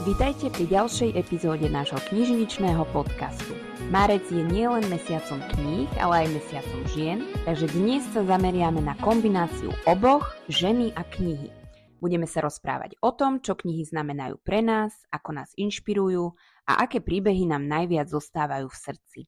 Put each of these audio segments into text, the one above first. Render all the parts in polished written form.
Vitajte pri ďalšej epizóde nášho knižničného podcastu. Marec je nielen mesiacom kníh, ale aj mesiacom žien, takže dnes sa zameriame na kombináciu oboch, ženy a knihy. Budeme sa rozprávať o tom, čo knihy znamenajú pre nás, ako nás inšpirujú a aké príbehy nám najviac zostávajú v srdci.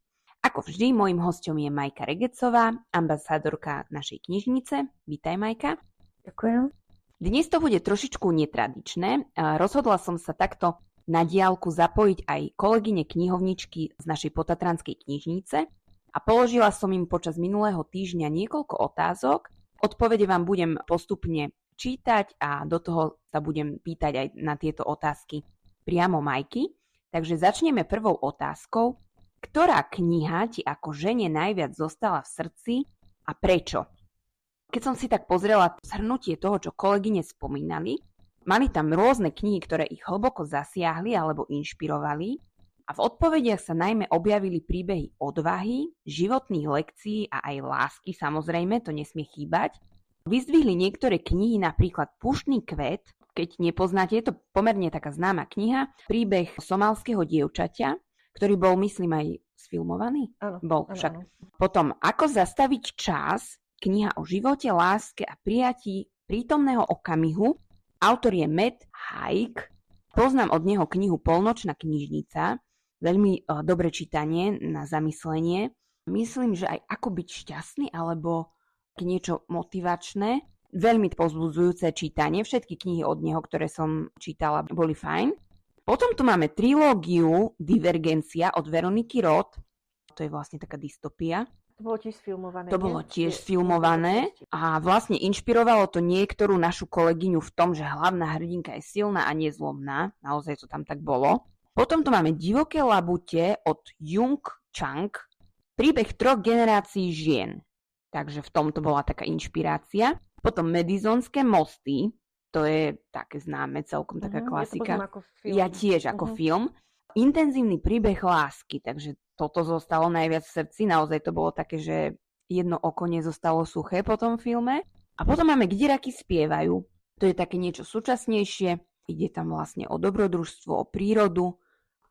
Ako vždy, mojím hosťom je Majka Regecová, ambasádorka našej knižnice. Vítaj, Majka. Ďakujem. Dnes to bude trošičku netradičné. Rozhodla som sa takto na diaľku zapojiť aj kolegyne knihovničky z našej potatranskej knižnice a položila som im počas minulého týždňa niekoľko otázok. Odpovede vám budem postupne čítať a do toho sa budem pýtať aj na tieto otázky priamo Majky. Takže začneme prvou otázkou. Ktorá kniha ti ako žene najviac zostala v srdci a prečo? Keď som si tak pozrela zhrnutie toho, čo kolegyne spomínali, mali tam rôzne knihy, ktoré ich hlboko zasiahli alebo inšpirovali a v odpovediach sa najmä objavili príbehy odvahy, životných lekcií a aj lásky, samozrejme, to nesmie chýbať. Vyzdvihli niektoré knihy, napríklad Puštný kvet, keď nepoznáte, je to pomerne taká známa kniha, príbeh somalského dievčaťa, ktorý bol, myslím, aj sfilmovaný. Áno, bol však. áno. Potom Ako zastaviť čas, kniha o živote, láske a prijatí prítomného okamihu. Autor je Matt Haig. Poznám od neho knihu Polnočná knižnica. Veľmi dobré čítanie na zamyslenie. Myslím, že aj Ako byť šťastný alebo niečo motivačné. Veľmi povzbudzujúce čítanie. Všetky knihy od neho, ktoré som čítala, boli fajn. Potom tu máme trilógiu Divergencia od Veroniky Roth. To je vlastne taká dystopia. To bolo tiež sfilmované. To bolo tiež sfilmované a vlastne inšpirovalo to niektorú našu kolegyňu v tom, že hlavná hrdinka je silná a nezlomná. Naozaj to tam tak bolo. Potom tu máme Divoké labute od Jung Chang. Príbeh 3 generácií žien. Takže v tomto bola taká inšpirácia. Potom Madisonské mosty. To je také známe, celkom taká klasika. Ja to ako film. Ja tiež ako film. Intenzívny príbeh lásky, takže toto zostalo najviac v srdci. Naozaj to bolo také, že jedno oko nezostalo suché po tom filme. A potom máme Kde raky spievajú. To je také niečo súčasnejšie. Ide tam vlastne o dobrodružstvo, o prírodu.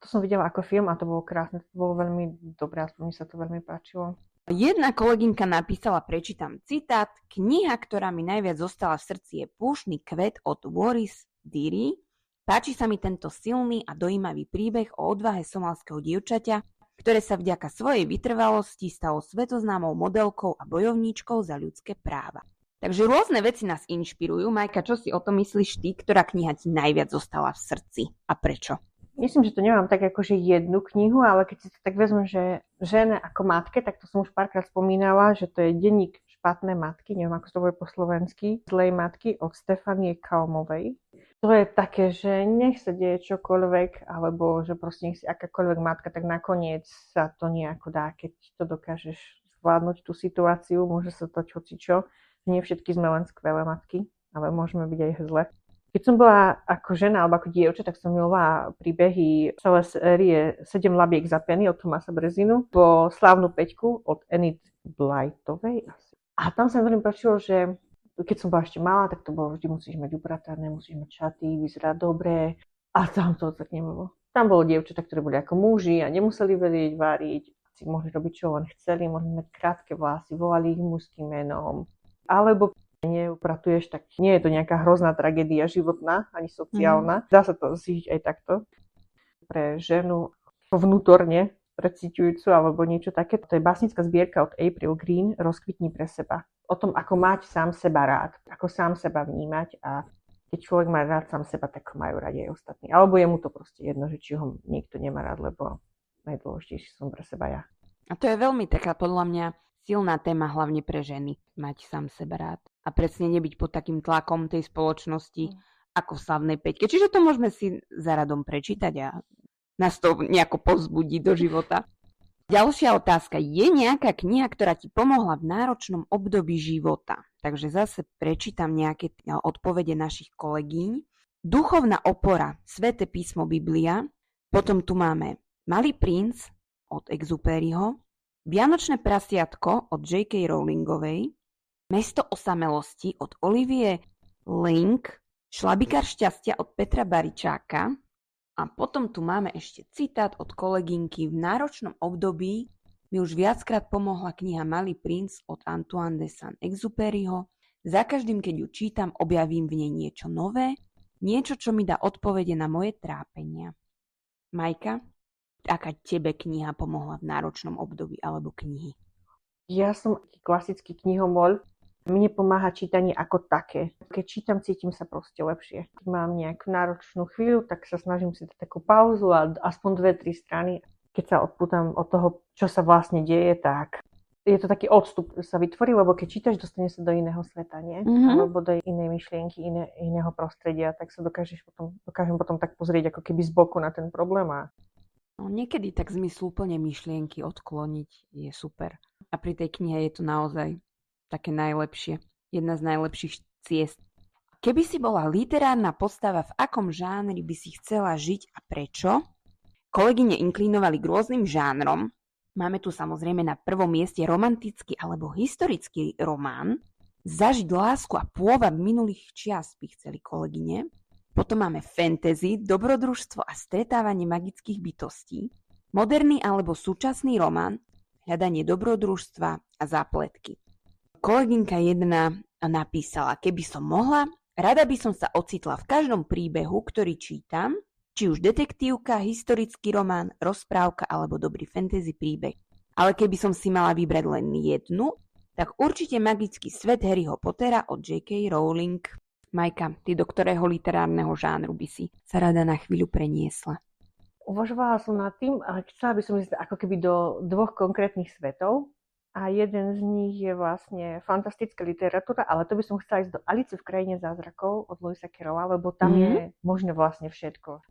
To som videla ako film a to bolo krásne. To bolo veľmi dobré, aspoň mi sa to veľmi páčilo. Jedna kolegynka napísala, prečítam citát, kniha, ktorá mi najviac zostala v srdci je Puštný kvet od Waris Dirie. Páči sa mi tento silný a dojímavý príbeh o odvahe somalského dievčaťa, ktoré sa vďaka svojej vytrvalosti stalo svetoznámou modelkou a bojovníčkou za ľudské práva. Takže rôzne veci nás inšpirujú. Majka, čo si o tom myslíš ty? Ktorá kniha ti najviac zostala v srdci a prečo? Myslím, že to nemám tak akože jednu knihu, ale keď si to tak vezmem, že žena ako matke, tak to som už párkrát spomínala, že to je denník špatné matky, neviem ako to bude po slovensky, zlej matky od Stefanie Kalmovej. To je také, že nech sa deje čokoľvek, alebo že proste nech si akákoľvek matka, tak nakoniec sa to nejako dá, keď to dokážeš zvládnuť tú situáciu, môže sa to hocičo. Nie všetky sme len skvelé matky, ale môžeme byť aj zle. Keď som bola ako žena alebo ako dievča, tak som milovala príbehy celé série 7 labiek za peny od Thomasa Brezinu po Slávnu Peťku od Enid Blytovej. A tam sa mi veľmi páčilo, že keď som bola ešte malá, tak to bolo vždy musíš mať upratané, musíš mať šaty, vyzerať dobre. A tam to tak nebolo. Tam bolo dievčatá, ktoré boli ako muži a nemuseli vedieť variť. Si mohli robiť, čo len chceli, mohli mať krátke vlasy, volali ich mužským menom. Alebo neupratuješ, tak nie je to nejaká hrozná tragédia životná, ani sociálna. Dá sa to ziť aj takto. Pre ženu vnútorne precíťujúcu alebo niečo také. To je básnická zbierka od April Green Rozkvitni pre seba. O tom, ako mať sám seba rád, ako sám seba vnímať a keď človek má rád sám seba, tak majú radi aj ostatní. Alebo je mu to proste jedno, že či ho niekto nemá rád, lebo najdôležitejší som pre seba ja. A to je veľmi taká podľa mňa silná téma hlavne pre ženy, mať sám seba rád. A presne nebyť pod takým tlakom tej spoločnosti ako v Slavnej Peťke. Čiže to môžeme si za radom prečítať a nás to nejako povzbudí do života. Ďalšia otázka. Je nejaká kniha, ktorá ti pomohla v náročnom období života? Takže zase prečítam nejaké odpovede našich kolegyň. Duchovná opora, Sväté písmo Biblia. Potom tu máme Malý princ od Exupéryho. Vianočné prasiatko od J.K. Rowlingovej. Mesto osamelosti od Olivie Link. Šlabikár šťastia od Petra Baričáka. A potom tu máme ešte citát od kolegynky. V náročnom období mi už viackrát pomohla kniha Malý princ od Antoine de Saint-Exupéryho. Za každým, keď ju čítam, objavím v nej niečo nové, niečo, čo mi dá odpovede na moje trápenia. Majka, aká tebe kniha pomohla v náročnom období alebo knihy? Ja som klasický knihomol. Mne pomáha čítanie ako také. Keď čítam, cítim sa proste lepšie. Keď mám nejakú náročnú chvíľu, tak sa snažím si dať takú pauzu a aspoň 2-3 strany. Keď sa odpútam od toho, čo sa vlastne deje, tak je to taký odstup, sa vytvorí, lebo keď čítaš, dostane sa do iného sveta, nie? Alebo do inej myšlienky, iného prostredia, tak sa dokážem potom tak pozrieť ako keby z boku na ten problém. No, niekedy tak zmysluplne myšlienky odkloniť je super. A pri tej knihe je to naozaj také najlepšie. Jedna z najlepších ciest. Keby si bola literárna postava, v akom žánri by si chcela žiť a prečo? Kolegyne inklinovali k rôznym žánrom. Máme tu samozrejme na prvom mieste romantický alebo historický román. Zažiť lásku a pôvab minulých čias by chceli kolegyne. Potom máme fantasy, dobrodružstvo a stretávanie magických bytostí. Moderný alebo súčasný román, hľadanie dobrodružstva a zápletky. Kolegynka jedna napísala, keby som mohla, rada by som sa ocitla v každom príbehu, ktorý čítam, či už detektívka, historický román, rozprávka alebo dobrý fantasy príbeh. Ale keby som si mala vybrať len jednu, tak určite magický svet Harryho Pottera od J.K. Rowling. Majka, ty do ktorého literárneho žánru by si sa rada na chvíľu preniesla? Uvažovala som nad tým, ale chcela by som ísť ako keby do 2 konkrétnych svetov. A jeden z nich je vlastne fantastická literatúra, ale to by som chcela ísť do Alice v krajine zázrakov od Lewisa Carrolla, lebo tam je možné vlastne všetko.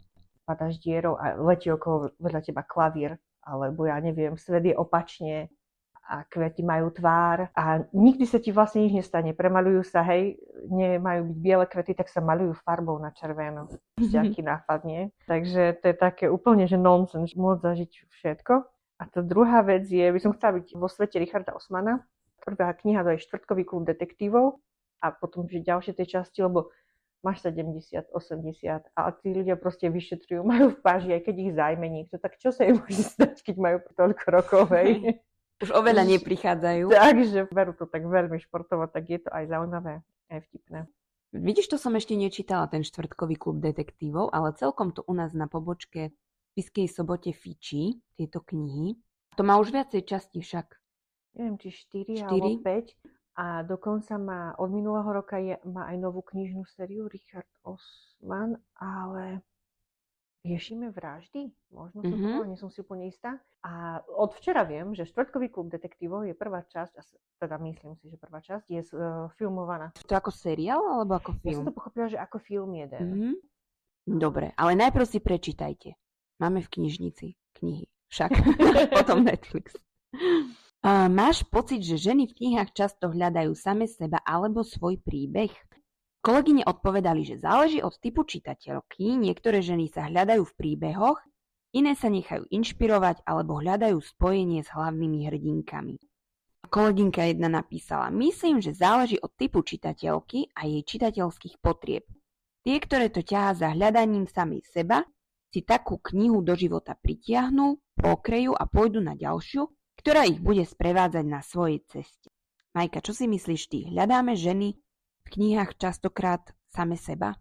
Padáš dierou a letí okolo vedľa teba klavír, alebo ja neviem, svet je opačne a kvety majú tvár a nikdy sa ti vlastne nič nestane. Premalujú sa, hej, nemajú byť biele kvety, tak sa malujú farbou na červeno. Aký nápadne. Takže to je také úplne, že nonsens, môcť zažiť všetko. A tá druhá vec je, by som chcela byť vo svete Richarda Osmana. Prvá kniha to je Štvrtkový klub detektívov a potom že ďalšie tej časti, lebo máš 70, 80 a tí ľudia proste vyšetrujú, majú v páži, aj keď ich zájme niekto, tak čo sa im môže stať, keď majú toľko rokov, hej? Už oveľa neprichádzajú. Takže berú to tak veľmi športovo, tak je to aj zaujímavé, aj vtipné. Vidíš, to som ešte nečítala, ten Štvrtkový klub detektívov, ale celkom to u nás na pobočke Spišskej Sobote fičí, tieto knihy. To má už viacej častí však. Neviem, či 4 alebo 5. A dokonca má od minulého roka má aj novú knižnú sériu Richard Osman, ale riešime vraždy? Možno som to nie som si úplne istá. A od včera viem, že Štvrtkový klub detektívov je prvá časť, teda myslím si, že prvá časť je filmovaná. To ako seriál alebo ako film? Ja som to pochopila, že ako film jeden. Dobre, ale najprv si prečítajte. Máme v knižnici knihy. Však potom Netflix. Máš pocit, že ženy v knihách často hľadajú same seba alebo svoj príbeh? Kolegyne odpovedali, že záleží od typu čitateľky. Niektoré ženy sa hľadajú v príbehoch, iné sa nechajú inšpirovať alebo hľadajú spojenie s hlavnými hrdinkami. Kolegynka jedna napísala, myslím, že záleží od typu čitateľky a jej čitateľských potrieb. Tie, ktoré to ťahá za hľadaním samej seba, si takú knihu do života pritiahnú, pokrejú a pôjdu na ďalšiu, ktorá ich bude sprevádzať na svojej ceste. Majka, čo si myslíš ty? Hľadáme ženy v knihách častokrát same seba?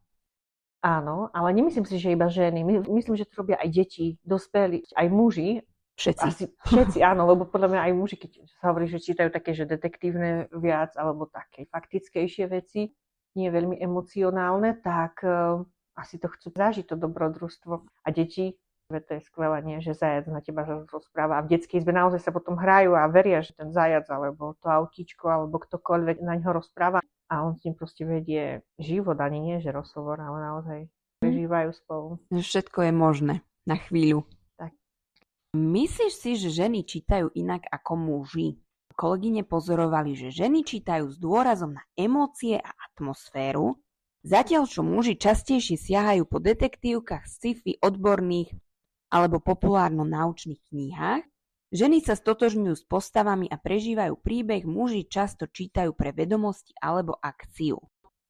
Áno, ale nemyslím si, že iba ženy. Myslím, že to robia aj deti, dospelí, aj muži. Všetci, áno, lebo podľa mňa aj muži, keď sa hovorí, že čítajú také, že detektívne viac, alebo také faktickejšie veci, nie veľmi emocionálne, tak asi to chcú zažiť, to dobrodružstvo. A deti, to je skvelé, nie, že zajac na teba rozpráva. A v detskej izbe naozaj sa potom hrajú a veria, že ten zajac, alebo to autíčko, alebo ktokoľvek na ňo rozpráva. A on s ním proste vedie život, ani nie, že rozhovor, ale naozaj prežívajú spolu. Všetko je možné na chvíľu. Tak. Myslíš si, že ženy čítajú inak ako muži? Kolegyne pozorovali, že ženy čítajú s dôrazom na emócie a atmosféru, zatiaľ čo muži častejšie siahajú po detektívkach, sci-fi, odborných alebo populárno-naučných knihách. Ženy sa stotožňujú s postavami a prežívajú príbeh, muži často čítajú pre vedomosti alebo akciu.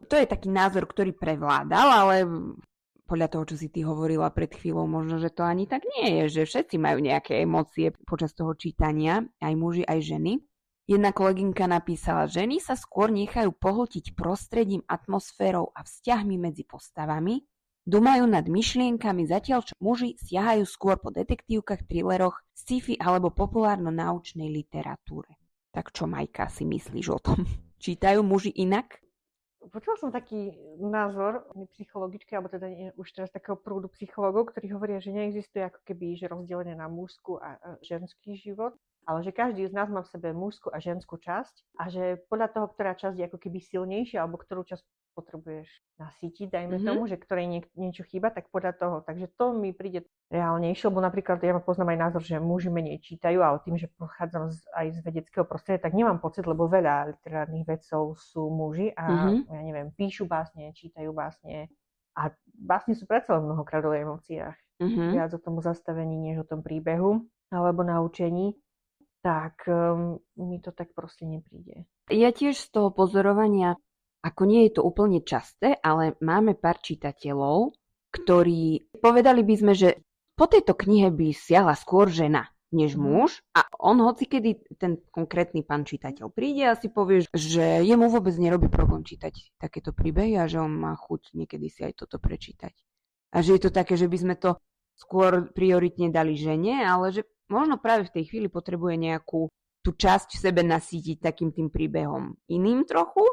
To je taký názor, ktorý prevládal, ale podľa toho, čo si ty hovorila pred chvíľou, možno, že to ani tak nie je, že všetci majú nejaké emócie počas toho čítania, aj muži, aj ženy. Jedna kolegynka napísala, ženy sa skôr nechajú pohltiť prostredím, atmosférou a vzťahmi medzi postavami, dumajú nad myšlienkami, zatiaľ čo muži siahajú skôr po detektívkach, thrilleroch, sci-fi alebo populárno-naučnej literatúre. Tak čo, Majka, si myslíš o tom? Čítajú muži inak? Počula som taký názor psychologičky, alebo teda už teraz takého prúdu psychológov, ktorí hovoria, že neexistuje ako keby že rozdelenie na mužskú a ženský život, ale že každý z nás má v sebe mužskú a ženskú časť a že podľa toho, ktorá časť je ako keby silnejšia, alebo ktorú časť potrebuješ nasýtiť, dajme tomu, že ktorej niečo chýba, tak podľa toho. Takže to mi príde reálnejšie, lebo napríklad ja poznám aj názor, že muži menej čítajú, ale tým, že pochádzam aj z vedeckého prostredia, tak nemám pocit, lebo veľa literárnych vedcov sú muži a ja neviem, píšu básne, čítajú básne a básne sú predsa len mnohokrát o emóciách. Viac o tomu zastavení, než o tom príbehu alebo naučení. Tak mi to tak proste nepríde. Ja tiež z toho pozorovania, ako nie je to úplne časté, ale máme pár čitateľov, ktorí povedali by sme, že po tejto knihe by siahla skôr žena než muž a on hocikedy ten konkrétny pán čitateľ príde a si povie, že jemu vôbec nerobí problém čítať takéto príbehy a že on má chuť niekedy si aj toto prečítať. A že je to také, že by sme to skôr prioritne dali žene, ale že možno práve v tej chvíli potrebuje nejakú tú časť v sebe nasýtiť takým tým príbehom iným trochu,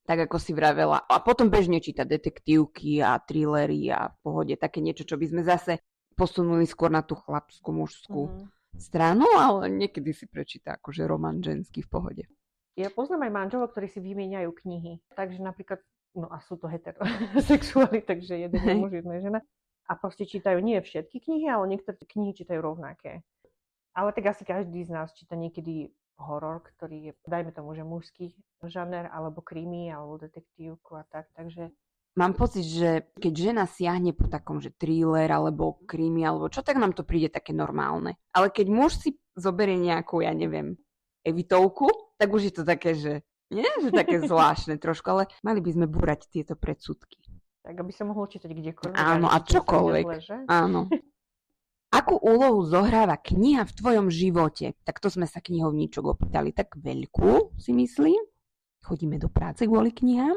tak ako si vravela. A potom bežne čítať detektívky a thrillery a v pohode také niečo, čo by sme zase posunuli skôr na tú chlapskú, mužskú stranu, ale niekedy si prečíta akože román ženský v pohode. Ja poznám aj manželov, ktorí si vymieňajú knihy. Takže napríklad, no a sú to heterosexuáli, takže jeden je muž, jedna je žena. A proste čítajú nie všetky knihy, ale niektoré knihy čítajú rovnaké. Ale tak asi každý z nás číta niekedy horor, ktorý je, dajme tomu, že mužský žáner, alebo krimi, alebo detektívku a tak, takže... Mám pocit, že keď žena siahne po takom, že thriller, alebo krimi, alebo čo, tak nám to príde také normálne. Ale keď muž si zoberie nejakú, ja neviem, evitovku, tak už je to také, že nie, že také zvláštne trošku, ale mali by sme búrať tieto predsudky. Tak, aby sa mohol čítať kdekoľvek. Áno, a čokoľvek. Áno. Akú úlohu zohráva kniha v tvojom živote? Tak to sme sa knihovníčok opýtali tak veľkú, si myslím. Chodíme do práce kvôli knihám.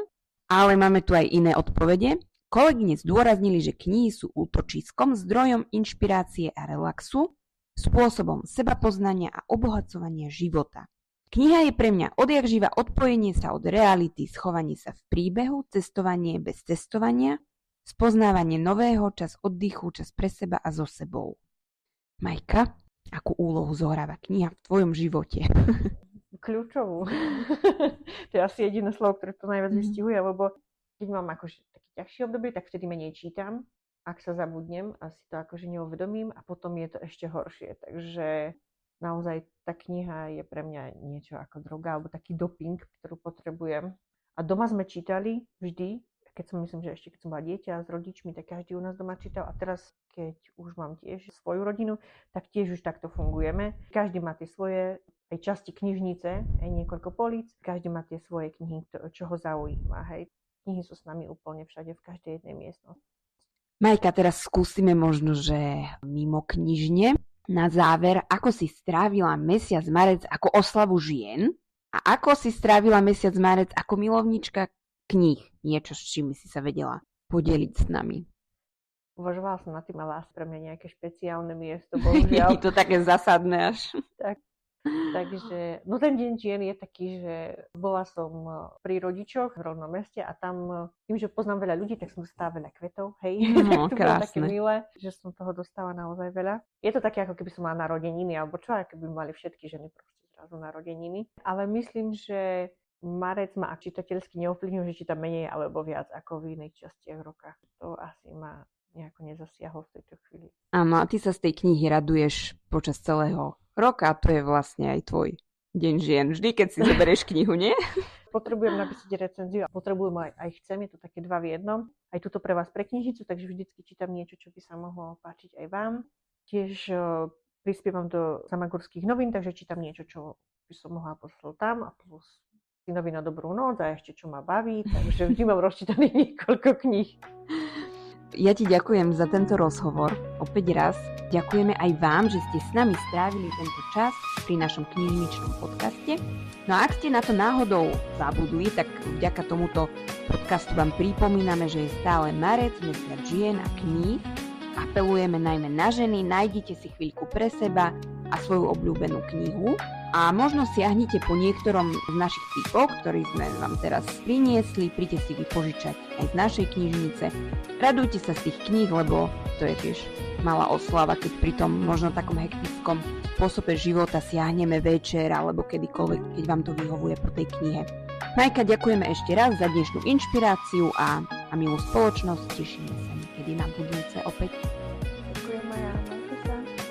Ale máme tu aj iné odpovede. Kolegyne zdôraznili, že knihy sú útočiskom, zdrojom inšpirácie a relaxu, spôsobom sebapoznania a obohacovania života. Kniha je pre mňa odjakživa odpojenie sa od reality, schovanie sa v príbehu, cestovanie bez cestovania, spoznávanie nového, čas oddychu, čas pre seba a so sebou. Majka, akú úlohu zohráva kniha v tvojom živote? Kľúčovú. To je asi jediné slovo, ktoré to najviac vystihuje, lebo keď mám akože taký ťažší obdobie, tak vtedy menej čítam. Ak sa zabudnem, asi to akože neuvedomím a potom je to ešte horšie. Takže naozaj tá kniha je pre mňa niečo ako droga alebo taký doping, ktorú potrebujem. A doma sme čítali vždy, keď som myslím, že ešte keď som bola dieťa s rodičmi, tak každý u nás doma čítal. A teraz, keď už mám tiež svoju rodinu, tak tiež už takto fungujeme. Každý má tie svoje aj časti knižnice, aj niekoľko políc. Každý má tie svoje knihy, čo ho zaujíma. Hej. Knihy sú s nami úplne všade, v každej jednej miestnosti. Majka, teraz skúsime možno, že mimo knižne. Na záver, ako si strávila mesiac marec ako oslavu žien a ako si strávila mesiac marec ako milovnička kníh. Niečo, s čím si sa vedela podeliť s nami. Uvažovala som nad tým, ale asi pre mňa nejaké špeciálne miesto, bohužiaľ. Je to také zásadné až. Tak. Takže, no ten deň žien je taký, že bola som pri rodičoch v rodnom meste a tam, tým, že poznám veľa ľudí, tak som dostala veľa kvetov, hej. No, to bolo také milé, že som toho dostala naozaj veľa. Je to také, ako keby som mala narodeniny, alebo čo, ako keby mali všetky ženy proste zrazu narodeniny. Ale myslím, že marec ma čitateľsky neovplyvňuje, že čítam menej alebo viac ako v iných častiach roka. To asi ma nejako nezasiahlo v tejto chvíli. Áno, a ty sa z tej knihy raduješ počas celého roka, to je vlastne aj tvoj deň žien. Vždy, keď si zoberieš knihu, nie? Potrebujem napísať recenziu a potrebujem aj chcem, je to také dva v jednom. Aj tuto pre vás pre knižnicu, takže vždycky čítam niečo, čo by sa mohlo páčiť aj vám. Tiež prispievam do Samagorských novín, takže čítam niečo, čo by som mohla poslať tam a plus synovi na dobrú noc a ešte čo ma baví, takže vždy mám rozčítaných niekoľko kníh. Ja ti ďakujem za tento rozhovor. Opäť raz ďakujeme aj vám, že ste s nami strávili tento čas pri našom knižničnom podcaste. No a ak ste na to náhodou zabudli, tak vďaka tomuto podcastu vám pripomíname, že je stále marec, mesiac žien a kníh. Apelujeme najmä na ženy, nájdite si chvíľku pre seba a svoju obľúbenú knihu a možno siahnite po niektorom z našich tipov, ktorý sme vám teraz priniesli, príďte si vypožičať aj z našej knižnice. Radujte sa z tých kníh, lebo to je tiež malá oslava, keď pri tom možno takom hektickom spôsobe života siahneme večer alebo kedykoľvek, keď vám to vyhovuje po tej knihe. Majka, ďakujeme ešte raz za dnešnú inšpiráciu a milú spoločnosť. Tešíme sa niekedy na budúce opäť.